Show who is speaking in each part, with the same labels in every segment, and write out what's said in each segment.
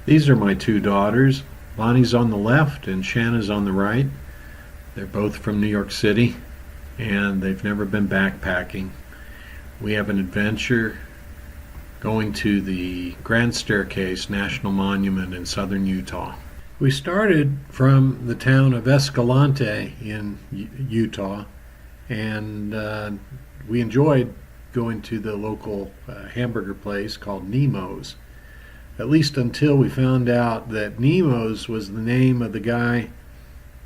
Speaker 1: These are my two daughters. Lonnie's on the left and Shanna's on the right. They're both from New York City and they've never been backpacking. We have an adventure going to the Grand Staircase National Monument in southern Utah. We started from the town of Escalante in Utah, and we enjoyed going to the local hamburger place called Nemo's, at least until we found out that Nemo's was the name of the guy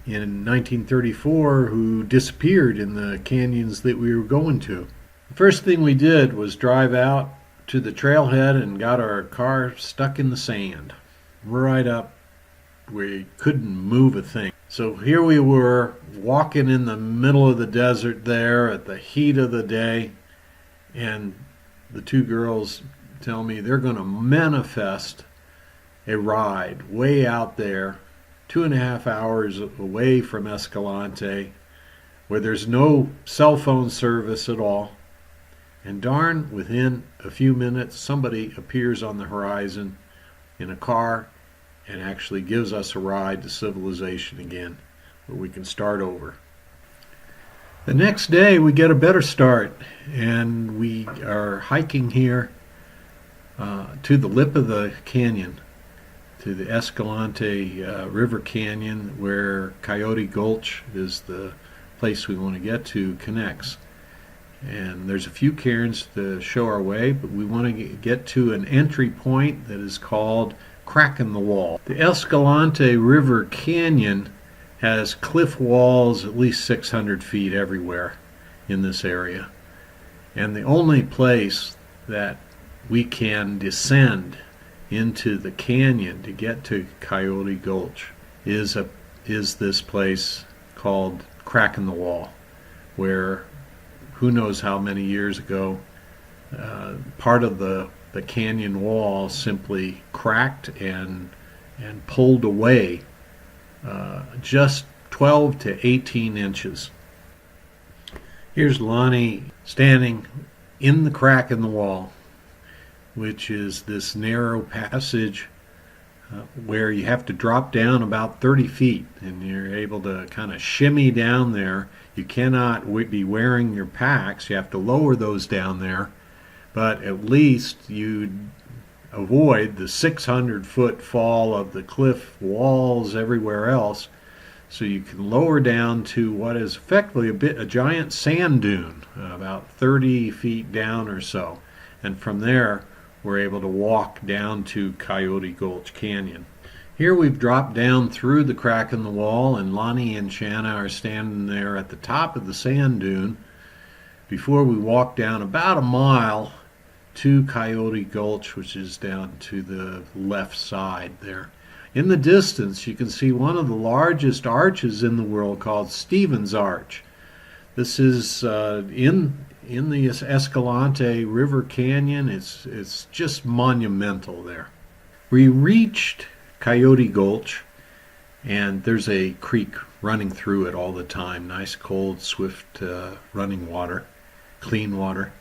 Speaker 1: in 1934 who disappeared in the canyons that we were going to. The first thing we did was drive out to the trailhead and got our car stuck in the sand right up where you couldn't move a thing. So here we were walking in the middle of the desert there at the heat of the day, and the two girls tell me they're going to manifest a ride way out there 2.5 hours away from Escalante where there's no cell phone service at all. And darn, within a few minutes, somebody appears on the horizon in a car and actually gives us a ride to civilization again, where we can start over. The next day, we get a better start, and we are hiking here to the lip of the canyon, to the Escalante River Canyon, where Coyote Gulch is the place we want to get to, connects. And there's a few cairns to show our way, but we want to get to an entry point that is called Crack in the Wall. The Escalante River Canyon has cliff walls at least 600 feet everywhere in this area. And the only place that we can descend into the canyon to get to Coyote Gulch is this place called Crack in the Wall, where who knows how many years ago part of the canyon wall simply cracked and pulled away just 12 to 18 inches. Here's Lonnie standing in the crack in the wall, which is this narrow passage where you have to drop down about 30 feet, and you're able to kind of shimmy down there. You cannot be wearing your packs. You have to lower those down there, but at least you avoid the 600-foot fall of the cliff walls everywhere else, so you can lower down to what is effectively a giant sand dune, about 30 feet down or so, and from there we're able to walk down to Coyote Gulch Canyon. Here we've dropped down through the crack in the wall, and Lonnie and Shanna are standing there at the top of the sand dune before we walk down about a mile to Coyote Gulch, which is down to the left side there. In the distance, you can see one of the largest arches in the world called Stevens Arch. This is in the Escalante River Canyon. It's just monumental there. We reached Coyote Gulch, and there's a creek running through it all the time. Nice, cold, swift running water, clean water.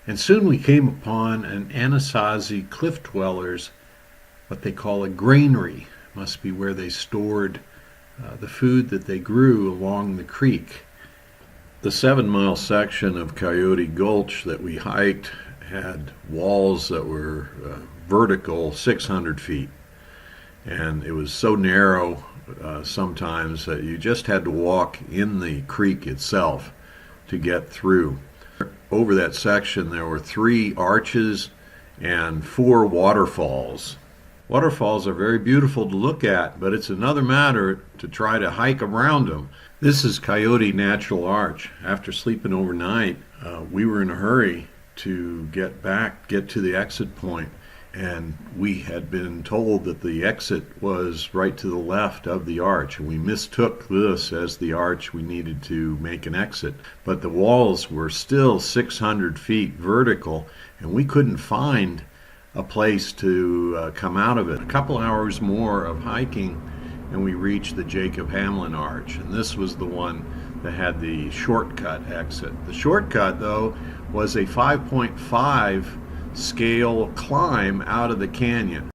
Speaker 1: And soon we came upon an Anasazi cliff dwellers, what they call a granary. Must be where they stored the food that they grew along the creek. The 7-mile section of Coyote Gulch that we hiked had walls that were vertical 600 feet. And it was so narrow sometimes that you just had to walk in the creek itself to get through. Over that section there were 3 arches and 4 waterfalls. Waterfalls are very beautiful to look at, but it's another matter to try to hike around them. This is Coyote Natural Arch. After sleeping overnight, we were in a hurry to get to the exit point, and we had been told that the exit was right to the left of the arch, and we mistook this as the arch we needed to make an exit. But the walls were still 600 feet vertical, and we couldn't find a place to come out of it. A couple hours more of hiking and we reached the Jacob Hamlin Arch, and this was the one that had the shortcut exit. The shortcut, though, was a 5.5 scale climb out of the canyon.